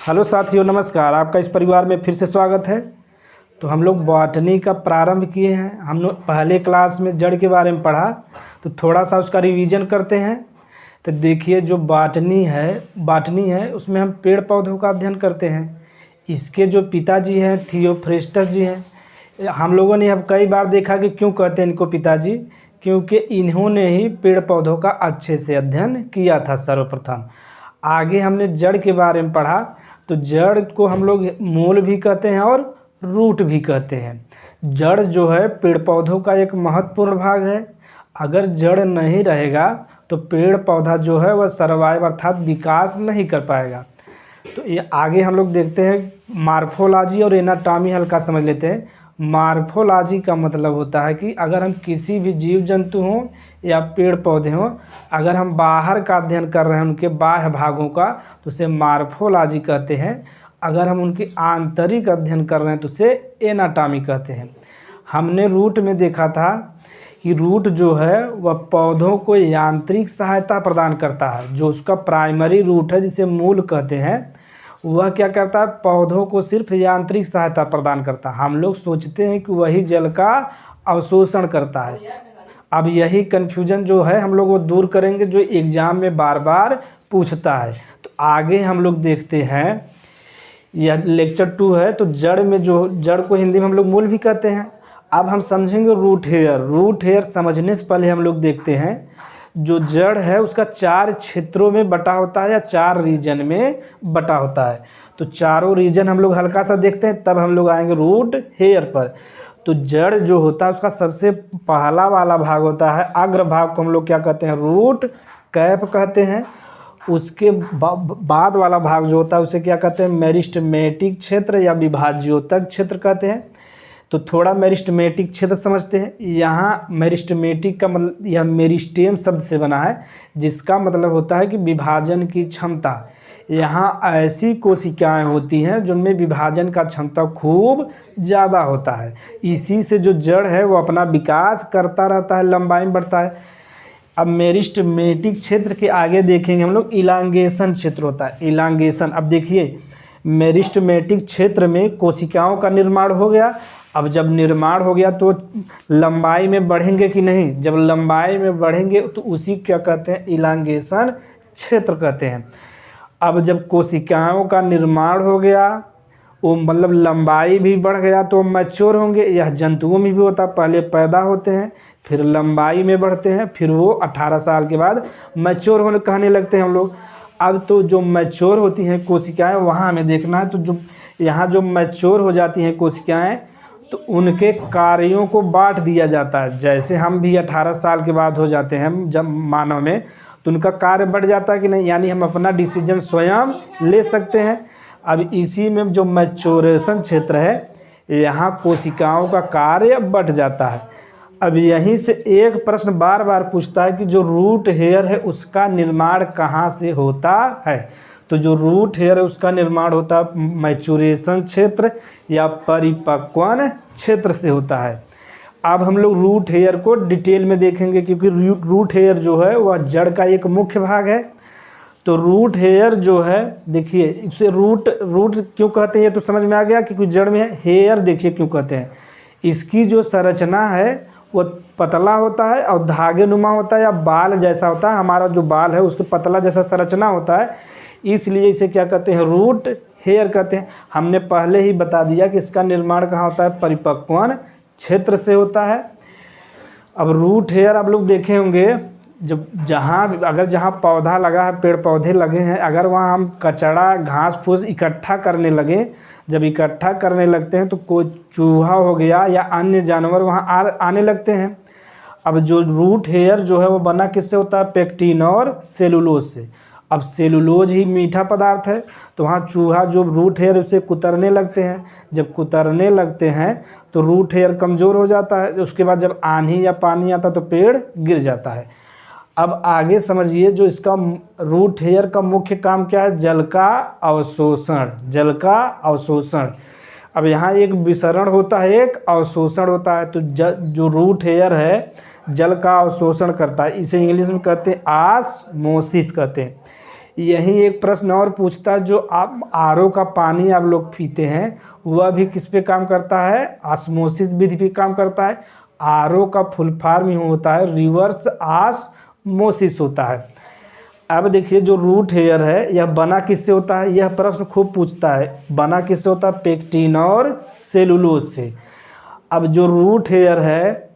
Hello साथियों, नमस्कार। आपका इस परिवार में फिर से स्वागत है। तो हम लोग बॉटनी का प्रारंभ किए हैं। हम लोग पहले क्लास में जड़ के बारे में पढ़ा, तो थोड़ा सा उसका रिवीजन करते हैं। तो देखिए, जो बॉटनी है उसमें हम पेड़ पौधों का अध्ययन करते हैं। इसके जो पिताजी हैं थियोफ्रेस्टस जी हैं। हम लोगों ने अब कई बार देखा कि क्यों कहते हैं इनको पिताजी, क्योंकि इन्होंने ही पेड़ पौधों का अच्छे से अध्ययन किया था सर्वप्रथम। आगे हमने जड़ के बारे में पढ़ा, तो जड़ को हम लोग मूल भी कहते हैं और रूट भी कहते हैं। जड़ जो है पेड़ पौधों का एक महत्वपूर्ण भाग है। अगर जड़ नहीं रहेगा तो पेड़ पौधा जो है वह सर्वाइव अर्थात विकास नहीं कर पाएगा। तो ये आगे हम लोग देखते हैं। मार्फोलॉजी और एनाटॉमी हल्का समझ लेते हैं। मार्फोलॉजी का मतलब होता है कि अगर हम किसी भी जीव जंतु हों या पेड़ पौधे हों, अगर हम बाहर का अध्ययन कर रहे हैं उनके बाह्य भागों का, तो उसे मार्फोलॉजी कहते हैं। अगर हम उनकी आंतरिक अध्ययन कर रहे हैं तो उसे एनाटॉमी कहते हैं। हमने रूट में देखा था कि रूट जो है वह पौधों को यांत्रिक सहायता प्रदान करता है। जो उसका प्राइमरी रूट है, जिसे मूल कहते हैं, वह क्या करता है? पौधों को सिर्फ यांत्रिक सहायता प्रदान करता है। हम लोग सोचते हैं कि वही जल का अवशोषण करता है। अब यही कन्फ्यूजन जो है हम लोग वो दूर करेंगे, जो एग्ज़ाम में बार बार पूछता है। तो आगे हम लोग देखते हैं, यह लेक्चर 2 है। तो जड़ में जो जड़ को हिंदी में हम लोग मूल भी कहते हैं। अब हम समझेंगे रूट हेयर। रूट हेयर समझने से पहले हम लोग देखते हैं, जो जड़ है उसका 4 क्षेत्रों में बटा होता है या 4 रीजन में बटा होता है। तो चारों रीजन हम लोग हल्का सा देखते हैं, तब हम लोग आएंगे रूट हेयर पर। तो जड़ जो होता है उसका सबसे पहला वाला भाग होता है अग्र भाग को हम लोग क्या कहते हैं? रूट कैप कहते हैं। उसके बाद वाला भाग जो होता है उसे क्या कहते हैं? मेरिस्टेमेटिक क्षेत्र या विभाज्योतक क्षेत्र कहते हैं। तो थोड़ा मेरिस्टेमेटिक क्षेत्र समझते हैं। यहाँ मेरिस्टेमेटिक का मतलब यह मेरिस्टेम शब्द से बना है, जिसका मतलब होता है कि विभाजन की क्षमता। यहाँ ऐसी कोशिकाएं होती हैं जिनमें विभाजन का क्षमता खूब ज़्यादा होता है। इसी से जो जड़ है वो अपना विकास करता रहता है, लंबाई में बढ़ता है। अब मेरिस्टेमेटिक क्षेत्र के आगे देखेंगे हम लोग इलांगेशन क्षेत्र होता है। इलांगेशन, अब देखिए, मेरिस्टेमेटिक क्षेत्र में कोशिकाओं का निर्माण हो गया। अब जब निर्माण हो गया तो लंबाई में बढ़ेंगे कि नहीं? जब लंबाई में बढ़ेंगे तो उसी क्या कहते हैं? इलांगेशन क्षेत्र कहते हैं। अब जब कोशिकाओं का निर्माण हो गया, वो मतलब लंबाई भी बढ़ गया, तो मैच्योर होंगे। यह जंतुओं में भी होता है, पहले पैदा होते हैं, फिर लंबाई में बढ़ते हैं, फिर वो 18 साल के बाद मैच्योर होने कहने लगते हैं हम लोग। अब तो जो मैच्योर होती हैं कोशिकाएं, वहाँ हमें देखना है। तो जो यहाँ जो मैच्योर हो जाती हैं कोशिकाएं, तो उनके कार्यों को बांट दिया जाता है। जैसे हम भी 18 साल के बाद हो जाते हैं जब मानव में, तो उनका कार्य बढ़ जाता है कि नहीं, यानी हम अपना डिसीजन स्वयं ले सकते हैं। अब इसी में जो मैच्योरेशन क्षेत्र है, यहाँ कोशिकाओं का कार्य बढ़ जाता है। अब यहीं से एक प्रश्न बार बार पूछता है कि जो रूट हेयर है उसका निर्माण कहाँ से होता है? तो जो रूट हेयर है उसका निर्माण होता है मैच्योरेशन क्षेत्र या परिपक्वन क्षेत्र से होता है। अब हम लोग रूट हेयर को डिटेल में देखेंगे, क्योंकि रूट हेयर जो है वह जड़ का एक मुख्य भाग है। तो रूट हेयर जो है, देखिए, इसे रूट क्यों कहते हैं ये तो समझ में आ गया, क्योंकि जड़ में है। हेयर देखिए क्यों कहते हैं, इसकी जो संरचना है वो पतला होता है और धागे नुमा होता है या बाल जैसा होता है। हमारा जो बाल है उसके पतला जैसा संरचना होता है, इसलिए इसे क्या कहते हैं? रूट हेयर कहते हैं। हमने पहले ही बता दिया कि इसका निर्माण कहाँ होता है? परिपक्वन क्षेत्र से होता है। अब रूट हेयर आप लोग देखे होंगे, जहाँ पौधा लगा है, पेड़ पौधे लगे हैं, अगर वहाँ हम कचरा घास फूस इकट्ठा करने लगे, जब इकट्ठा करने लगते हैं तो कोई चूहा हो गया या अन्य जानवर वहाँ आने लगते हैं। अब जो रूट हेयर जो है वो बना किससे होता है? पेक्टिन और सेलुलोज से। अब सेलुलोज ही मीठा पदार्थ है, तो वहाँ चूहा जो रूट हेयर उसे कुतरने लगते हैं। जब कुतरने लगते हैं तो रूट हेयर कमज़ोर हो जाता है। उसके बाद जब आंधी या पानी आता तो पेड़ गिर जाता है। अब आगे समझिए, जो इसका रूट हेयर का मुख्य काम क्या है? जल का अवशोषण। जल का अवशोषण। अब यहाँ एक विसरण होता है, एक अवशोषण होता है। तो जो रूट हेयर है जल का अवशोषण करता है। इसे इंग्लिश में कहते हैं ऑस्मोसिस कहते हैं। यही एक प्रश्न और पूछता है, जो आप आरओ का पानी आप लोग पीते हैं वह भी किस पे काम करता है, ऑस्मोसिस विधि पे काम करता है। आरओ का फुल फॉर्म ही होता है रिवर्स ऑस्मोसिस होता है। अब देखिए जो रूट हेयर है यह बना किससे होता है, यह प्रश्न खूब पूछता है। बना किससे होता है, पेक्टिन और सेलुलोज से। अब जो रूट हेयर है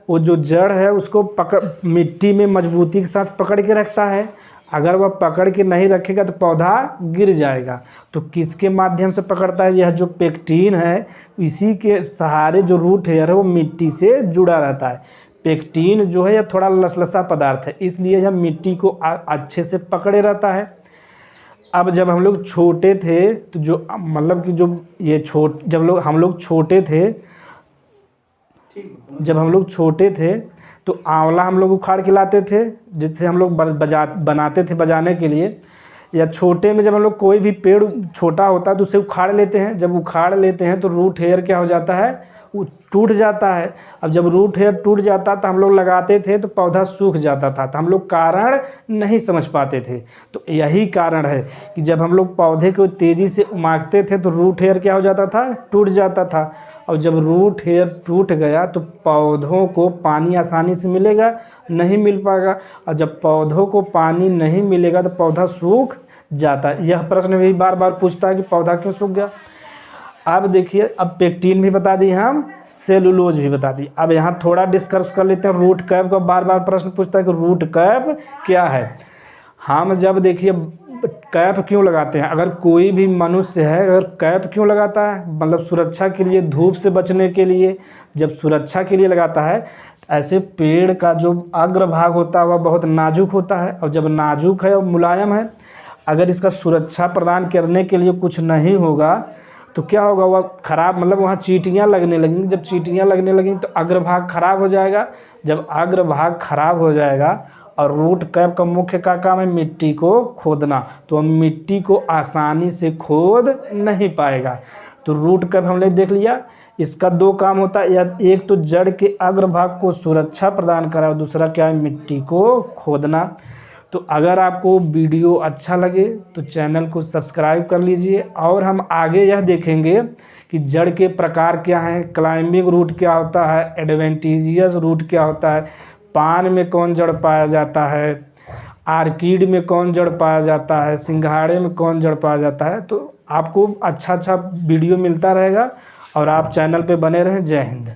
वो जो जड़ है उसको पकड़ मिट्टी में मजबूती के साथ पकड़ के रखता है। अगर वह पकड़ के नहीं रखेगा तो पौधा गिर जाएगा। तो किसके माध्यम से पकड़ता है, यह जो पेक्टिन है इसी के सहारे जो रूट हेयर है वो मिट्टी से जुड़ा रहता है। पेक्टिन जो है यह थोड़ा लसलसा पदार्थ है, इसलिए यह मिट्टी को अच्छे से पकड़े रहता है। अब जब हम लोग छोटे थे तो जो मतलब कि जो ये हम लोग छोटे थे तो आंवला हम लोग उखाड़ के लाते थे, जिससे हम लोग बनाते थे बजाने के लिए। या छोटे में जब हम लोग कोई भी पेड़ छोटा होता है तो उसे उखाड़ लेते हैं। जब उखाड़ लेते हैं तो रूट हेयर क्या हो जाता है, वो टूट जाता है। अब जब रूट हेयर टूट जाता तो हम लोग लगाते थे तो पौधा सूख जाता था, तो हम लोग कारण नहीं समझ पाते थे। तो यही कारण है कि जब हम लोग पौधे को तेज़ी से उमागते थे तो रूट हेयर क्या हो जाता था, टूट जाता था। और जब रूट हेयर टूट गया तो पौधों को पानी आसानी से मिलेगा, नहीं मिल पाएगा। और जब पौधों को पानी नहीं मिलेगा तो पौधा सूख जाता है। यह प्रश्न भी बार बार पूछता है कि पौधा क्यों सूख गया। अब देखिए, अब पेक्टिन भी बता दी हम, सेलुलोज भी बता दी। अब यहाँ थोड़ा डिस्कस कर लेते हैं रूट कैप का। बार बार प्रश्न पूछता है कि रूट कैप क्या है। हम जब देखिए कैप क्यों लगाते हैं, अगर कोई भी मनुष्य है अगर कैप क्यों लगाता है, मतलब सुरक्षा के लिए, धूप से बचने के लिए। जब सुरक्षा के लिए लगाता है तो ऐसे पेड़ का जो अग्रभाग होता है वह बहुत नाजुक होता है, और जब नाजुक है और मुलायम है, अगर इसका सुरक्षा प्रदान करने के लिए कुछ नहीं होगा तो क्या होगा, वह खराब, मतलब वहाँ चींटियाँ लगने लगेंगी। जब चींटियाँ लगने लगेंगी तो अग्रभाग खराब हो जाएगा। जब अग्रभाग खराब हो जाएगा, और रूट कैप का मुख्य का काम है मिट्टी को खोदना, तो हम मिट्टी को आसानी से खोद नहीं पाएगा। तो रूट कैप हमने देख लिया, इसका दो काम होता है, या एक तो जड़ के अग्रभाग को सुरक्षा प्रदान करा, और दूसरा क्या है, मिट्टी को खोदना। तो अगर आपको वीडियो अच्छा लगे तो चैनल को सब्सक्राइब कर लीजिए। और हम आगे यह देखेंगे कि जड़ के प्रकार क्या हैं, क्लाइंबिंग रूट क्या होता है, एडवेंटिजियस रूट क्या होता है, पान में कौन जड़ पाया जाता है, आर्किड में कौन जड़ पाया जाता है, सिंघाड़े में कौन जड़ पाया जाता है। तो आपको अच्छा वीडियो मिलता रहेगा, और आप चैनल पे बने रहें। जय हिंद।